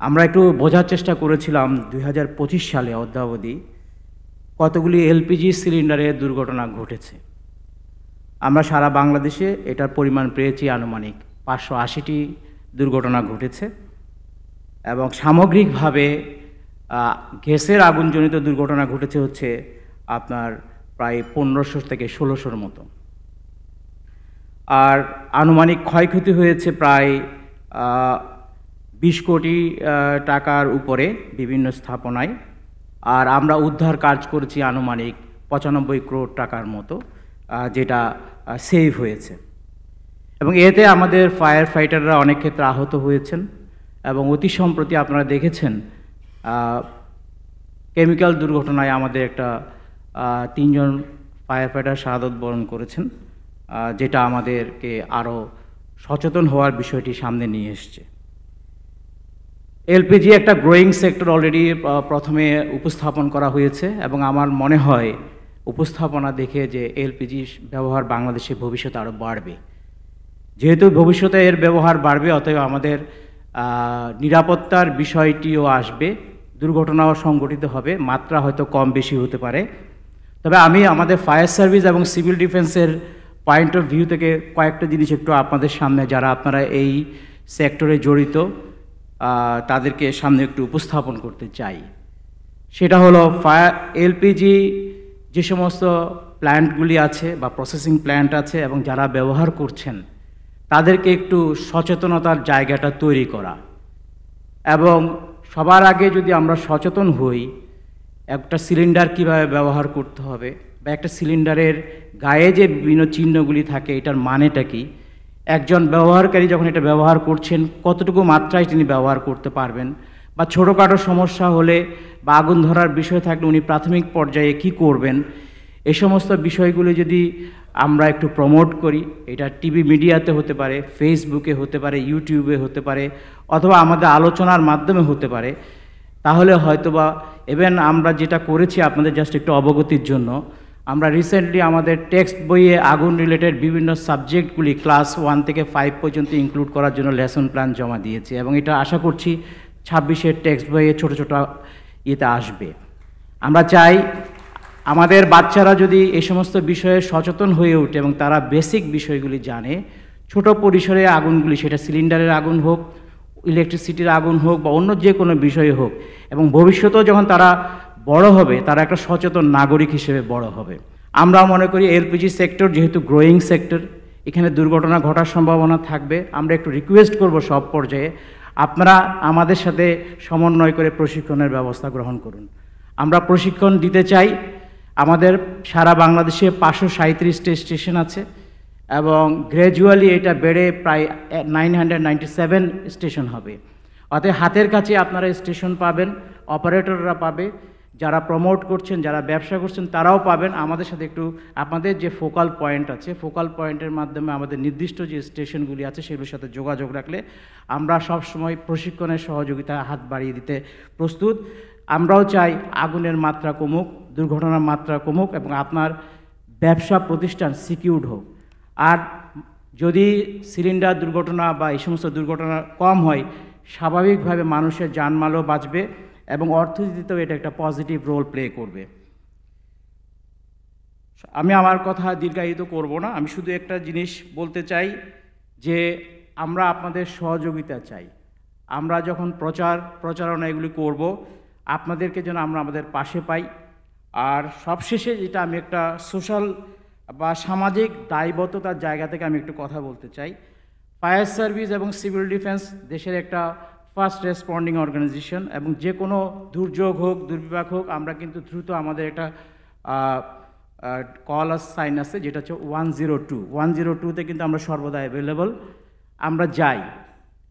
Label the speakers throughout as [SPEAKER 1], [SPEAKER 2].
[SPEAKER 1] আমরা একটু বোঝার চেষ্টা করেছিলাম 2025 সালে অদ্যাবধি কতগুলি এলপিজি সিলিন্ডারের দুর্ঘটনা ঘটেছে। আমরা সারা বাংলাদেশে এটার পরিমাণ পেয়েছি আনুমানিক 580টি দুর্ঘটনা ঘটেছে এবং সামগ্রিকভাবে গ্যাসের আগুনজনিত দুর্ঘটনা ঘটেছে হচ্ছে আপনার প্রায় 1500 থেকে 1600-র মতো। আর আনুমানিক ক্ষয়ক্ষতি হয়েছে প্রায় 20 কোটি টাকার উপরে বিভিন্ন স্থাপনায়। আর আমরা উদ্ধার কাজ করেছি আনুমানিক 95 করোড় টাকার মতো, যেটা সেভ হয়েছে। এবং এতে আমাদের ফায়ার ফাইটাররা অনেক ক্ষেত্রে আহত হয়েছেন এবং অতি সম্প্রতি আপনারা দেখেছেন কেমিক্যাল দুর্ঘটনায় আমাদের একটা 3 জন ফায়ার ফাইটার শাহাদত বরণ করেছেন, যেটা আমাদেরকে আরও সচেতন হওয়ার বিষয়টি সামনে নিয়ে এসছে। এলপিজি একটা গ্রোয়িং সেক্টর অলরেডি প্রথমে উপস্থাপন করা হয়েছে এবং আমার মনে হয় উপস্থাপনা দেখে যে এলপিজি ব্যবহার বাংলাদেশে ভবিষ্যতে আরও বাড়বে। যেহেতু ভবিষ্যতে এর ব্যবহার বাড়বে, অতএব আমাদের নিরাপত্তার বিষয়টিও আসবে, দুর্ঘটনাও সংঘটিত হবে, মাত্রা হয়তো কম বেশি হতে পারে। তবে আমি আমাদের ফায়ার সার্ভিস এবং সিভিল ডিফেন্সের পয়েন্ট অফ ভিউ থেকে কয়েকটা জিনিস একটু আপনাদের সামনে, যারা আপনারা এই সেক্টরে জড়িত, তাদেরকে সামনে একটু উপস্থাপন করতে চাই। সেটা হলো এলপিজি যে সমস্ত প্ল্যান্টগুলি আছে বা প্রসেসিং প্ল্যান্ট আছে এবং যারা ব্যবহার করছেন তাদেরকে একটু সচেতনতার জায়গাটা তৈরি করা। এবং সবার আগে যদি আমরা সচেতন হই একটা সিলিন্ডার কিভাবে ব্যবহার করতে হবে বা একটা সিলিন্ডারের গায়ে যে বিভিন্ন চিহ্নগুলি থাকে এটার মানেটা কি, একজন ব্যবহারকারী যখন এটা ব্যবহার করছেন কতটুকু মাত্রায় তিনি ব্যবহার করতে পারবেন, বা ছোটোখাটো সমস্যা হলে বা আগুন ধরার বিষয় থাকলে উনি প্রাথমিক পর্যায়ে কি করবেন, এই সমস্ত বিষয়গুলি যদি আমরা একটু প্রমোট করি, এটা টিভি মিডিয়াতে হতে পারে, ফেসবুকে হতে পারে, ইউটিউবে হতে পারে, অথবা আমাদের আলোচনার মাধ্যমে হতে পারে, তাহলে হয়তোবা ইভেন আমরা যেটা করেছি আপনাদের জাস্ট একটু অবগতির জন্য, আমরা রিসেন্টলি আমাদের টেক্সট বইয়ে আগুন রিলেটেড বিভিন্ন সাবজেক্টগুলি ক্লাস 1 থেকে 5 পর্যন্ত ইনক্লুড করার জন্য লেসন প্ল্যান জমা দিয়েছি এবং এটা আশা করছি 26-এর টেক্সট বইয়ে ছোটো ছোটো ইয়েতে আসবে। আমরা চাই আমাদের বাচ্চারা যদি এই সমস্ত বিষয়ে সচেতন হয়ে ওঠে এবং তারা বেসিক বিষয়গুলি জানে, ছোট পরিসরে আগুনগুলি, সেটা সিলিন্ডারের আগুন হোক, ইলেকট্রিসিটির আগুন হোক বা অন্য যে কোনো বিষয় হোক, এবং ভবিষ্যতেও যখন তারা বড় হবে তারা একটা সচেতন নাগরিক হিসেবে বড় হবে। আমরা মনে করি এলপিজি সেক্টর যেহেতু গ্রোয়িং সেক্টর, এখানে দুর্ঘটনা ঘটার সম্ভাবনা থাকবে। আমরা একটু রিকোয়েস্ট করব সব পর্যায়ে আপনারা আমাদের সাথে সমন্বয় করে প্রশিক্ষণের ব্যবস্থা গ্রহণ করুন। আমরা প্রশিক্ষণ দিতে চাই। আমাদের সারা বাংলাদেশে 537টি স্টেশন আছে এবং গ্র্যাজুয়ালি এটা বেড়ে প্রায় 997 স্টেশন হবে। অতএব হাতের কাছে আপনারা স্টেশন পাবেন, অপারেটররা পাবে, যারা প্রমোট করছেন, যারা ব্যবসা করছেন তারাও পাবেন। আমাদের সাথে একটু আপনাদের যে ফোকাল পয়েন্ট আছে, ফোকাল পয়েন্টের মাধ্যমে আমাদের নির্দিষ্ট যে স্টেশনগুলি আছে সেগুলোর সাথে যোগাযোগ রাখলে আমরা সবসময় প্রশিক্ষণের সহযোগিতা হাত বাড়িয়ে দিতে প্রস্তুত। আমরাও চাই আগুনের মাত্রা কমুক, দুর্ঘটনার মাত্রা কমুক এবং আপনার ব্যবসা প্রতিষ্ঠান সিকিউরড হোক। আর যদি সিলিন্ডার দুর্ঘটনা বা এই সমস্ত দুর্ঘটনা কম হয়, স্বাভাবিকভাবে মানুষের জানমালও বাঁচবে এবং অর্থনীতিতেও এটা একটা পজিটিভ রোল প্লে করবে। আমি আমার কথা দীর্ঘায়িত করব না, আমি শুধু একটা জিনিস বলতে চাই যে আমরা আপনাদের সহযোগিতা চাই। আমরা যখন প্রচারণা এগুলি করব, আপনাদেরকে যেন আমরা আমাদের পাশে পাই। আর সবশেষে যেটা আমি একটা সোশ্যাল বা সামাজিক দায়বদ্ধতার জায়গা থেকে আমি একটু কথা বলতে চাই। ফায়ার সার্ভিস এবং সিভিল ডিফেন্স দেশের একটা ফার্স্ট রেসপন্ডিং অর্গানাইজেশন এবং যে কোনো দুর্যোগ হোক, দুর্বিপাক হোক, আমরা কিন্তু দ্রুত আমাদের একটা কল সাইন আছে যেটা হচ্ছে 102। 102-তে কিন্তু আমরা সর্বদা অ্যাভেলেবল। আমরা যাই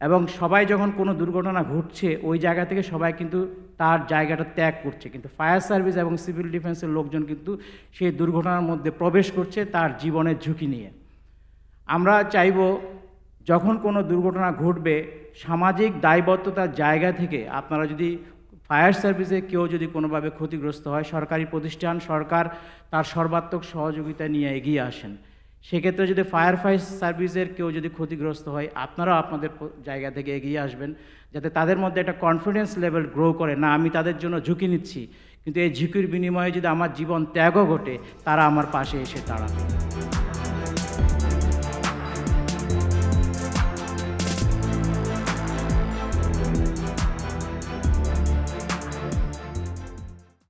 [SPEAKER 1] এবং সবাই যখন কোনো দুর্ঘটনা ঘটছে ওই জায়গা থেকে সবাই কিন্তু তার জায়গাটা ত্যাগ করছে, কিন্তু ফায়ার সার্ভিস এবং সিভিল ডিফেন্সের লোকজন কিন্তু সেই দুর্ঘটনার মধ্যে প্রবেশ করছে তার জীবনের ঝুঁকি নিয়ে। আমরা চাইব যখন কোনো দুর্ঘটনা ঘটবে সামাজিক দায়বদ্ধতার জায়গা থেকে আপনারা যদি ফায়ার সার্ভিসে কেউ যদি কোনোভাবে ক্ষতিগ্রস্ত হয়, সরকারি প্রতিষ্ঠান, সরকার তার সর্বাত্মক সহযোগিতা নিয়ে এগিয়ে আসেন। সেক্ষেত্রে যদি ফায়ার সার্ভিসের কেউ যদি ক্ষতিগ্রস্ত হয়, আপনারাও আপনাদের জায়গা থেকে এগিয়ে আসবেন, যাতে তাদের মধ্যে একটা কনফিডেন্স লেভেল গ্রো করে, না আমি তাদের জন্য ঝুঁকি নিচ্ছি, কিন্তু এই ঝুঁকির বিনিময়ে যদি আমার জীবন ত্যাগও ঘটে, তারা আমার পাশে এসে দাঁড়াবে।